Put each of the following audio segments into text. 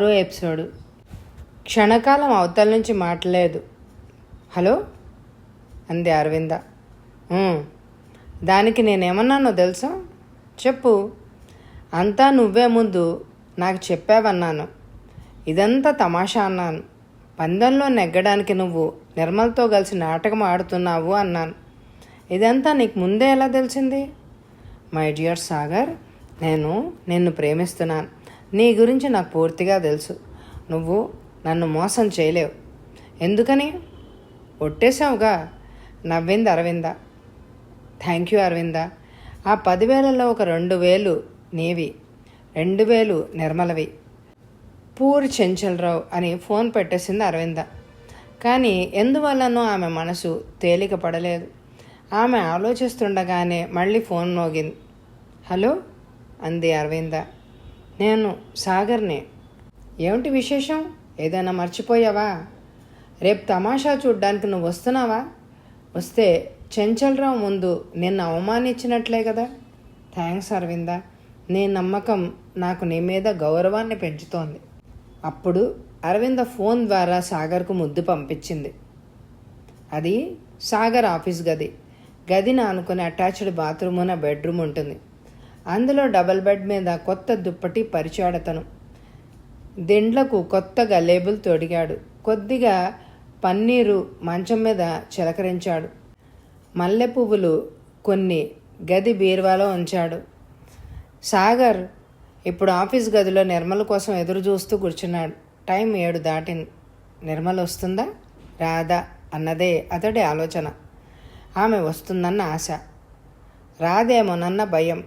6వ ఎపిసోడు. క్షణకాలం అవతల నుంచి మాట్లాడలేదు. హలో అంది అరవింద. దానికి నేనేమన్నానో తెలుసా? చెప్పు. అంతా నువ్వే ముందు నాకు చెప్పావన్నాను. ఇదంతా తమాషా అన్నాను. పందెంలో నెగ్గడానికి నువ్వు నిర్మల్తో కలిసి నాటకం ఆడుతున్నావు అన్నాను. ఇదంతా నీకు ముందే ఎలా తెలిసింది? మై డియర్ సాగర్, నేను నిన్ను ప్రేమిస్తున్నాను. నీ గురించి నాకు పూర్తిగా తెలుసు. నువ్వు నన్ను మోసం చేయలేవు. ఎందుకని? ఒట్టేశావుగా, నవ్వింది అరవింద. Thank you Aravinda. ఆ 10,000లో ఒక 2,000 నీవి, 2,000 నిర్మలవి. పూర్ చెంచలరావు అని ఫోన్ పెట్టేసింది అరవింద. కానీ ఎందువల్లనో ఆమె మనసు తేలిక పడలేదు. ఆమె ఆలోచిస్తుండగానే మళ్ళీ ఫోన్ మోగింది. హలో అంది అరవింద. నేను సాగర్ని. ఏమిటి విశేషం? ఏదైనా మర్చిపోయావా? రేపు తమాషా చూడ్డానికి నువ్వు వస్తున్నావా? వస్తే చెంచలరావు ముందు నిన్ను అవమానించినట్లే కదా. థ్యాంక్స్ అరవింద. నీ నమ్మకం నాకు నీ మీద గౌరవాన్ని పెంచుతోంది. అప్పుడు అరవింద ఫోన్ ద్వారా సాగర్కు ముద్దు పంపించింది. అది సాగర్ ఆఫీస్ గది. గదిని ఆనుకుని అటాచ్డ్ బాత్రూమున బెడ్రూమ్ ఉంటుంది. అందులో డబల్ బెడ్ మీద కొత్త దుప్పటి పరిచాడతను. దిండ్లకు కొత్తగా లేబుల్ తొడిగాడు. కొద్దిగా పన్నీరు మంచం మీద చిలకరించాడు. మల్లె పువ్వులు కొన్ని గది బీరువాలో ఉంచాడు. సాగర్ ఇప్పుడు ఆఫీస్ గదిలో నిర్మల కోసం ఎదురు చూస్తూ కూర్చున్నాడు. టైం 7 దాటింది. నిర్మల వస్తుందా రాదా అన్నదే అతడి ఆలోచన. ఆమె వస్తుందన్న ఆశ, రాదేమోనన్న భయం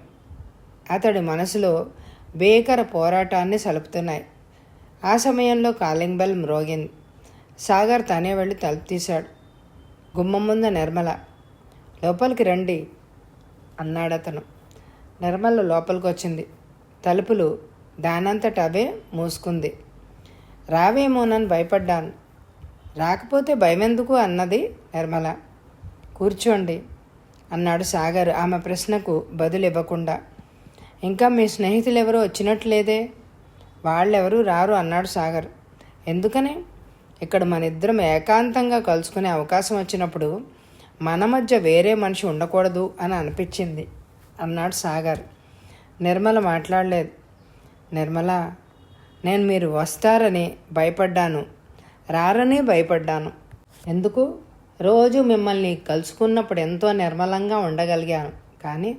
అతడి మనసులో భీకర పోరాటాన్ని సలుపుతున్నాయి. ఆ సమయంలో కాలింగ్ బెల్ మ్రోగింది. సాగర్ తనే వెళ్ళి తలుపు తీశాడు. గుమ్మం ముందు నిర్మల. లోపలికి రండి అన్నాడతను. నిర్మల లోపలికి వచ్చింది. తలుపులు దానంతట అవే మూసుకుంది. రావేమోనని భయపడ్డాను. రాకపోతే భయమెందుకు అన్నది నిర్మల. కూర్చోండి అన్నాడు సాగర్ ఆమె ప్రశ్నకు బదులు ఇవ్వకుండా. ఇంకా మీ స్నేహితులు ఎవరో వచ్చినట్లేదే? వాళ్ళెవరూ రారు అన్నాడు సాగర్. ఎందుకని? ఇక్కడ మన ఇద్దరం ఏకాంతంగా కలుసుకునే అవకాశం వచ్చినప్పుడు మన మధ్య వేరే మనిషి ఉండకూడదు అని అనిపించింది అన్నాడు సాగర్. నిర్మల మాట్లాడలేదు. నిర్మల, నేను మీరు వస్తారని భయపడ్డాను, రారని భయపడ్డాను. ఎందుకు? రోజు మిమ్మల్ని కలుసుకున్నప్పుడు ఎంతో నిర్మలంగా ఉండగలిగాను. కానీ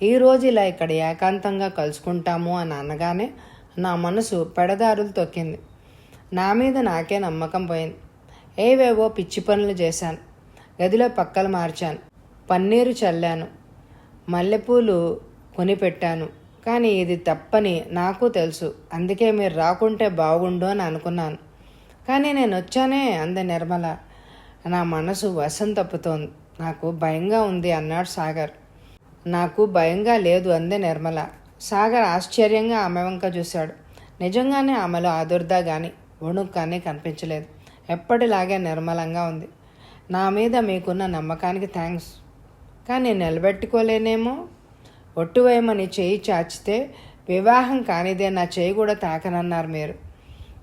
ఈరోజు ఇలా ఇక్కడ ఏకాంతంగా కలుసుకుంటాము అని అనగానే నా మనసు పెడదారులు తొక్కింది. నా మీద నాకే నమ్మకం పోయింది. ఏవేవో పిచ్చి పనులు చేశాను. గదిలో పక్కలు మార్చాను, పన్నీరు చల్లాను, మల్లెపూలు కొనిపెట్టాను. కానీ ఇది తప్పని నాకు తెలుసు. అందుకే మీరు రాకుంటే బాగుండు అని అనుకున్నాను. కానీ నేను వచ్చానే అంది నిర్మల. నా మనసు వశం తప్పుతోంది. నాకు భయంగా ఉంది అన్నాడు సాగర్. నాకు భయంగా లేదు అంది నిర్మల. సాగర్ ఆశ్చర్యంగా ఆమె వంక చూశాడు. నిజంగానే ఆమెలో ఆదుర్దా కానీ వణుకు కానీ కనిపించలేదు. ఎప్పటిలాగే నిర్మలంగా ఉంది. నా మీద మీకున్న నమ్మకానికి థ్యాంక్స్. కానీ నిలబెట్టుకోలేనేమో. ఒట్టువేయమని చేయి చాచితే వివాహం కానిదే నా చేయి కూడా తాకనన్నారు మీరు.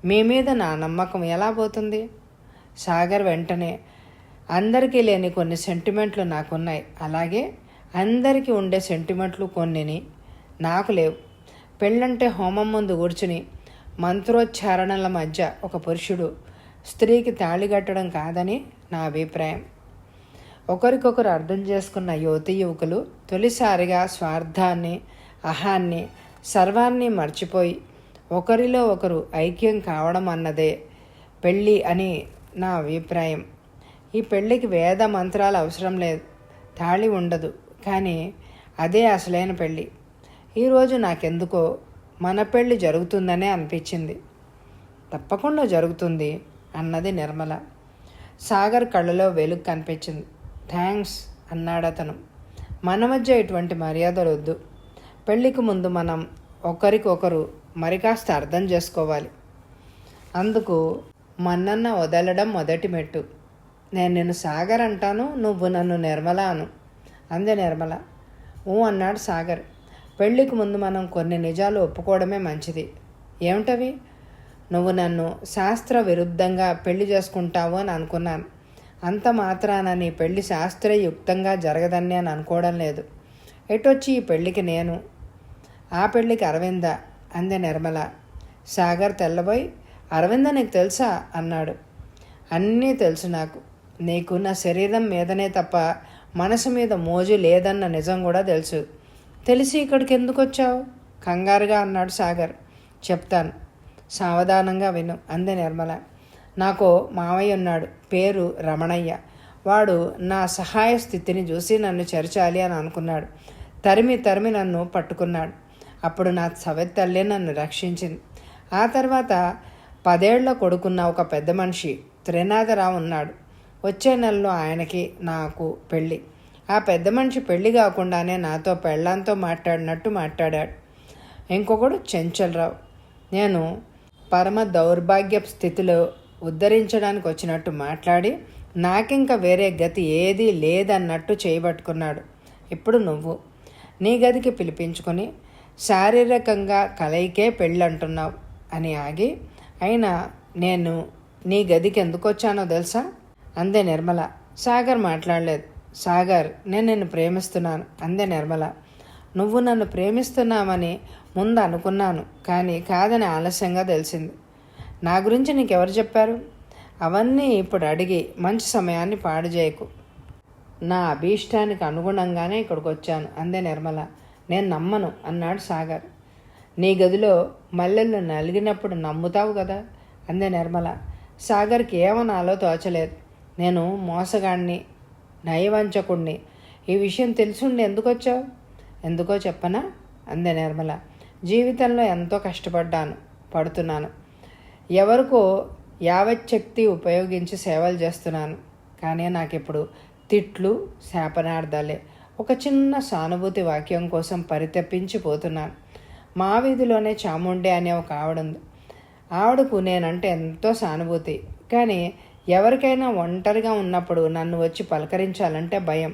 మీ మీద నా నమ్మకం ఎలా పోతుంది? సాగర్ వెంటనే, అందరికీ లేని కొన్ని సెంటిమెంట్లు నాకున్నాయి. అలాగే అందరికీ ఉండే సెంటిమెంట్లు కొన్నిని నాకు లేవు. పెళ్ళంటే హోమం ముందు కూర్చుని మంత్రోచ్చారణల మధ్య ఒక పురుషుడు స్త్రీకి తాళి కట్టడం కాదని నా అభిప్రాయం. ఒకరికొకరు అర్థం చేసుకున్న యువతీ యువకులు తొలిసారిగా స్వార్థాన్ని, అహాన్ని, సర్వాన్ని మర్చిపోయి ఒకరిలో ఒకరు ఐక్యం కావడం అన్నదే పెళ్ళి అని నా అభిప్రాయం. ఈ పెళ్ళికి వేద మంత్రాలు అవసరం లేదు, తాళి ఉండదు. కానీ అదే అసలైన పెళ్ళి. ఈరోజు నాకెందుకో మన పెళ్ళి జరుగుతుందనే అనిపించింది. తప్పకుండా జరుగుతుంది అన్నది నిర్మల. సాగర్ కళ్ళలో వెలుగు కనిపించింది. థ్యాంక్స్ అన్నాడతను. మన మధ్య ఇటువంటి మర్యాదలు వద్దు. పెళ్ళికి ముందు మనం ఒకరికొకరు మరి కాస్త అర్థం చేసుకోవాలి. అందుకు మన్నన్న వదలడం మొదటి మెట్టు. నేను నిన్ను సాగర్ అంటాను, నువ్వు నన్ను నిర్మల అను అంది నిర్మల. అన్నాడు సాగర్. పెళ్ళికి ముందు మనం కొన్ని నిజాలు ఒప్పుకోవడమే మంచిది. ఏమిటవి? నువ్వు నన్ను శాస్త్ర విరుద్ధంగా పెళ్లి చేసుకుంటావు అని అనుకున్నాను. అంత మాత్రాన నీ పెళ్లి శాస్త్రయుక్తంగా జరగదని నేను అనుకోవడం లేదు. ఎటొచ్చి ఈ పెళ్లికి నేను, ఆ పెళ్లికి అరవింద అంది నిర్మల. సాగర్ తెల్లబోయి, అరవింద నీకు తెలుసా అన్నాడు. అన్నీ తెలుసు నాకు. నీకు నా శరీరం మీదనే తప్ప మనసు మీద మోజు లేదన్న నిజం కూడా తెలుసు. తెలిసి ఇక్కడికి ఎందుకు వచ్చావు కంగారుగా అన్నాడు సాగర్. చెప్తాను, సావధానంగా విను అంది నిర్మల. నాకు మావయ్య ఉన్నాడు, పేరు రమణయ్య. వాడు నా సహాయ స్థితిని చూసి నన్ను చేర్చాలి అని అనుకున్నాడు. తరిమి తరిమి నన్ను పట్టుకున్నాడు. అప్పుడు నా సవెత్తల్లే నన్ను రక్షించింది. ఆ తర్వాత 10 ఏళ్ల కొడుకున్న ఒక పెద్ద మనిషి త్రినాథరావు ఉన్నాడు. వచ్చే నెలలో ఆయనకి నాకు పెళ్ళి. ఆ పెద్ద మనిషి పెళ్ళి కాకుండానే నాతో పెళ్ళాంతో మాట్లాడినట్టు మాట్లాడాడు. ఇంకొకడు చెంచలరావు. నేను పరమ దౌర్భాగ్య స్థితిలో ఉద్ధరించడానికి వచ్చినట్టు మాట్లాడి నాకింక వేరే గతి ఏదీ లేదన్నట్టు చేయబట్టుకున్నాడు. ఇప్పుడు నువ్వు నీ గదికి పిలిపించుకొని శారీరకంగా కలయికే పెళ్ళంటున్నావు అని ఆగి, అయినా నేను నీ గదికి ఎందుకు వచ్చానో తెలుసా అందే నిర్మల. సాగర్ మాట్లాడలేదు. సాగర్, నేను నిన్ను ప్రేమిస్తున్నాను అందే నిర్మల. నువ్వు నన్ను ప్రేమిస్తున్నామని ముందు అనుకున్నాను, కానీ కాదని ఆలస్యంగా తెలిసింది. నా గురించి నీకెవరు చెప్పారు? అవన్నీ ఇప్పుడు అడిగి మంచి సమయాన్ని పాడు చేయకు. నా అభీష్టానికి అనుగుణంగానే ఇక్కడికి వచ్చాను అందే నిర్మల. నేను నమ్మను అన్నాడు సాగర్. నీ గదిలో మల్లెలు నలిగినప్పుడు నమ్ముతావు కదా అందే నిర్మల. సాగర్కి ఏమనాలో తోచలేదు. నేను మోసగాడిని, నయవంచకుణ్ణి. ఈ విషయం తెలుసుండి ఎందుకు వచ్చావు? ఎందుకో చెప్పనా అందే నిర్మల. జీవితంలో ఎంతో కష్టపడ్డాను, పడుతున్నాను. ఎవరికో యావచ్చక్తి ఉపయోగించి సేవలు చేస్తున్నాను. కానీ నాకు ఇప్పుడు తిట్లు, శాపనార్థాలే. ఒక చిన్న సానుభూతి వాక్యం కోసం పరితపించిపోతున్నాను. మా వీధిలోనే చాముండే అనే ఒక ఆవిడుంది. ఆవిడకు నేనంటే ఎంతో సానుభూతి. కానీ ఎవరికైనా ఒంటరిగా ఉన్నప్పుడు నన్ను వచ్చి పలకరించాలంటే భయం.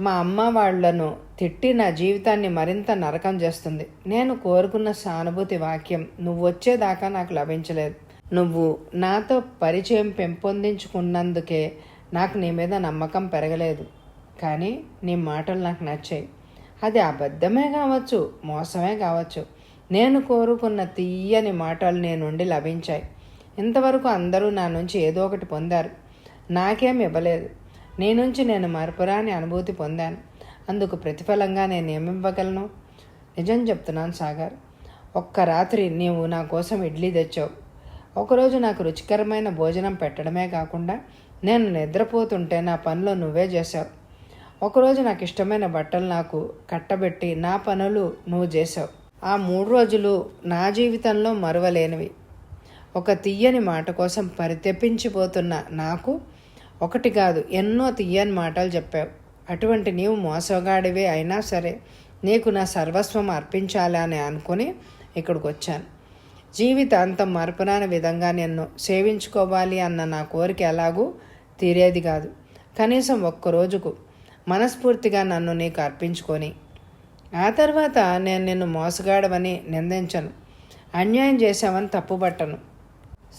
మా అమ్మ వాళ్లను తిట్టి నా జీవితాన్ని మరింత నరకం చేస్తుంది. నేను కోరుకున్న సానుభూతి వాక్యం నువ్వు వచ్చేదాకా నాకు లభించలేదు. నువ్వు నాతో పరిచయం పెంపొందించుకున్నందుకే నాకు నీ మీద నమ్మకం పెరగలేదు. కానీ నీ మాటలు నాకు నచ్చాయి. అది అబద్ధమే కావచ్చు, మోసమే కావచ్చు. నేను కోరుకున్న తీయని మాటలు నీ నుండి లభించాయి. ఇంతవరకు అందరూ నా నుంచి ఏదో ఒకటి పొందారు. నాకేం ఇవ్వలేదు. నీ నుంచి నేను మరపురాని అనుభూతి పొందాను. అందుకు ప్రతిఫలంగా నేను ఏమివ్వగలను? నిజం చెప్తున్నాను సాగర్. ఒక్క రాత్రి నీవు నా కోసం ఇడ్లీ తెచ్చావు. ఒకరోజు నాకు రుచికరమైన భోజనం పెట్టడమే కాకుండా నేను నిద్రపోతుంటే నా పనులు నువ్వే చేసావు. ఒకరోజు నాకు ఇష్టమైన బట్టలు నాకు కట్టబెట్టి నా పనులు నువ్వు చేసావు. ఆ 3 రోజులు నా జీవితంలో మరువలేనివి. ఒక తీయని మాట కోసం పరితపించిపోతున్న నాకు ఒకటి కాదు, ఎన్నో తీయని మాటలు చెప్పావు. అటువంటి నీవు మోసగాడివే అయినా సరే నీకు నా సర్వస్వం అర్పించాలని అనుకుని ఇక్కడికి వచ్చాను. జీవితాంతం మరపురాని విధంగా నిన్ను సేవించుకోవాలి అన్న నా కోరిక ఎలాగూ తీరేది కాదు. కనీసం ఒక్కరోజుకు మనస్ఫూర్తిగా నన్ను నీకు అర్పించుకొని ఆ తర్వాత నేను నిన్ను మోసగాడవని నిందించను, అన్యాయం చేశామని తప్పుపట్టను.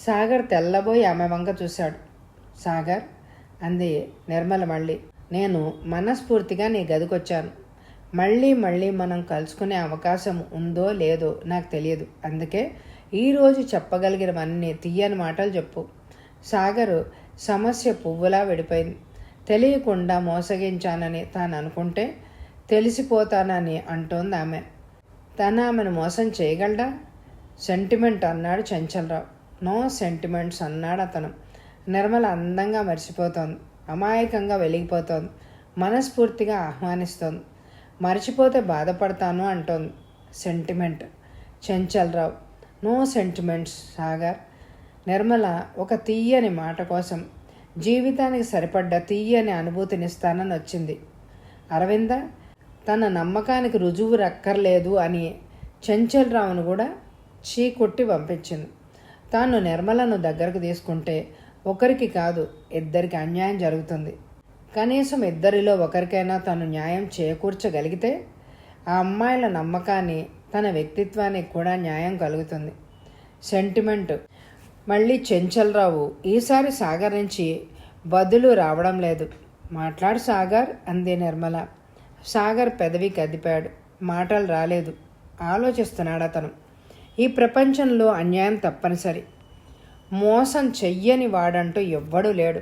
సాగర్ తెల్లబోయి ఆమె వంక చూశాడు. సాగర్ అంది నిర్మల మళ్ళీ, నేను మనస్ఫూర్తిగా నీ గదికొచ్చాను. మళ్ళీ మళ్ళీ మనం కలుసుకునే అవకాశం ఉందో లేదో నాకు తెలియదు. అందుకే ఈరోజు చెప్పగలిగినవన్నీ తీయని మాటలు చెప్పు. సాగరు సమస్య పువ్వులా విడిపోయింది. తెలియకుండా మోసగించానని తాను అనుకుంటే తెలిసిపోతానని అంటోంది ఆమె. ఆమెను మోసం చేయగలడా? సెంటిమెంట్ అన్నాడు చెంచలరావు. నో సెంటిమెంట్స్ అన్నాడు అతను. నిర్మల అందంగా మర్చిపోతోంది, అమాయకంగా వెలిగిపోతోంది, మనస్ఫూర్తిగా ఆహ్వానిస్తోంది. మర్చిపోతే బాధపడతాను అంటోంది. Sentiment. Chenchalarao, no sentiments Sagar. Nirmala ఒక తీయని మాట కోసం జీవితానికి సరిపడ్డ తీయని అనుభూతినిస్తానని వచ్చింది. అరవింద తన నమ్మకానికి రుజువు రక్కర్లేదు అని చెంచలరావును కూడా చీకొట్టి పంపించింది. తాను నిర్మలను దగ్గరకు తీసుకుంటే ఒకరికి కాదు, ఇద్దరికి అన్యాయం జరుగుతుంది. కనీసం ఇద్దరిలో ఒకరికైనా తను న్యాయం చేకూర్చగలిగితే ఆ అమ్మాయిల నమ్మకాన్ని, తన వ్యక్తిత్వానికి కూడా న్యాయం కలుగుతుంది. సెంటిమెంట్. మళ్ళీ చెంచలరావు ఈసారి సాగర్ నుంచి బదులు రావడం లేదు. మాట్లాడు సాగర్ అంది నిర్మల. సాగర్ పెదవి కదిపాడు. మాటలు రాలేదు. ఆలోచిస్తున్నాడు అతను. ఈ ప్రపంచంలో అన్యాయం తప్పనిసరి. మోసం చెయ్యని వాడంటూ ఎవ్వడూ లేడు.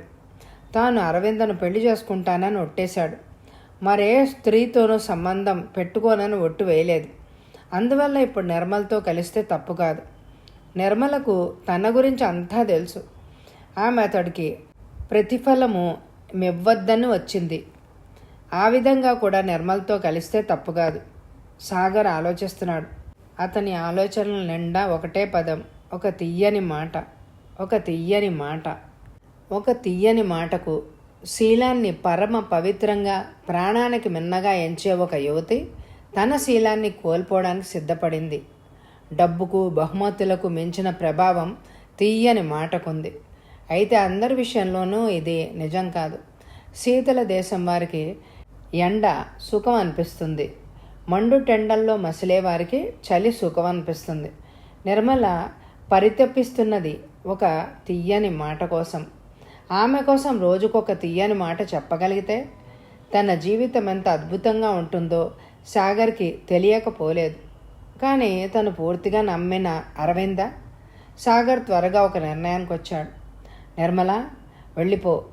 తాను అరవిందను పెళ్లి చేసుకుంటానని ఒట్టేశాడు. మరే స్త్రీతోనూ సంబంధం పెట్టుకోనని ఒట్టు వేయలేదు. అందువల్ల ఇప్పుడు నిర్మలతో కలిస్తే తప్పు కాదు. నిర్మలకు తన గురించి అంతా తెలుసు. ఆమె అతడికి ప్రతిఫలము మివ్వద్దని వచ్చింది. ఆ విధంగా కూడా నిర్మలతో కలిస్తే తప్పు కాదు. సాగర్ ఆలోచిస్తున్నాడు. అతని ఆలోచనల నిండా ఒకటే పదం, ఒక తీయని మాట. ఒక తీయని మాట. ఒక తీయని మాటకు శీలాన్ని పరమ పవిత్రంగా ప్రాణానికి మిన్నగా ఎంచే ఒక యువతి తన శీలాన్ని కోల్పోవడానికి సిద్ధపడింది. డబ్బుకు బహుమతులకు మించిన ప్రభావం తీయని మాటకుంది. అయితే అందరి విషయంలోనూ ఇది నిజం కాదు. శీతల దేశం వారికి ఎండ సుఖం అనిపిస్తుంది. మండు టెండల్లో మసిలేవారికి చలి సుఖం అనిపిస్తుంది. నిర్మల పరితపిస్తున్నది ఒక తీయని మాట కోసం. ఆమె కోసం రోజుకొక తీయని మాట చెప్పగలిగితే తన జీవితం ఎంత అద్భుతంగా ఉంటుందో సాగర్కి తెలియకపోలేదు. కానీ తను పూర్తిగా నమ్మిన అరవింద. సాగర్ త్వరగా ఒక నిర్ణయానికి వచ్చాడు. నిర్మల, వెళ్ళిపో.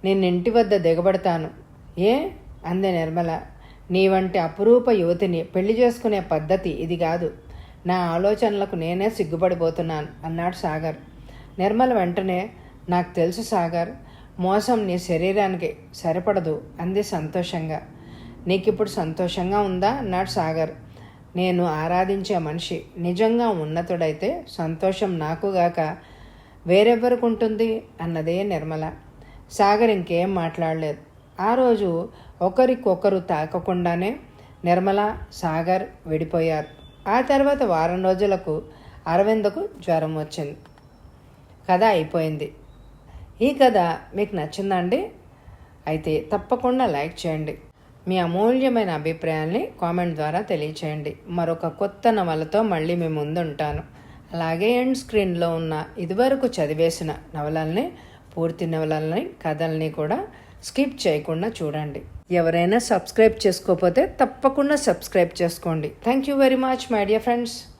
నిన్నింటి వద్ద దిగబడతాను. ఏ అంది నిర్మల. నీ వంటి అపురూప యువతిని పెళ్లి చేసుకునే పద్ధతి ఇది కాదు. నా ఆలోచనలకు నేనే సిగ్గుపడిపోతున్నాను అన్నాడు సాగర్. నిర్మల వెంటనే, నాకు తెలుసు సాగర్, మోసం నీ శరీరానికి సరిపడదు అంది సంతోషంగా. నీకిప్పుడు సంతోషంగా ఉందా అన్నాడు సాగర్. నేను ఆరాధించే మనిషి నిజంగా ఉన్నతుడైతే సంతోషం నాకుగాక వేరెవ్వరికి ఉంటుంది అన్నదే నిర్మల. సాగర్ ఇంకేం మాట్లాడలేదు. ఆ రోజు ఒకరికొకరు తాకకుండానే నిర్మల, సాగర్ విడిపోయారు. ఆ తర్వాత వారం రోజులకు అరవిందకు జ్వరం వచ్చింది. కథ అయిపోయింది. ఈ కథ మీకు నచ్చిందండి? అయితే తప్పకుండా లైక్ చేయండి. మీ అమూల్యమైన అభిప్రాయాల్ని కామెంట్ ద్వారా తెలియచేయండి. మరొక కొత్త నవలతో మళ్ళీ మీ ముందు ఉంటాను. అలాగే ఎండ్ స్క్రీన్లో ఉన్న ఇదివరకు చదివేసిన నవలల్ని, పూర్తి నవలల్ని, కథల్ని కూడా స్కిప్ చేయకుండా చూడండి. ఎవరైనా సబ్స్క్రైబ్ చేసుకోకపోతే తప్పకుండా సబ్స్క్రైబ్ చేసుకోండి. Thank you very much my dear friends.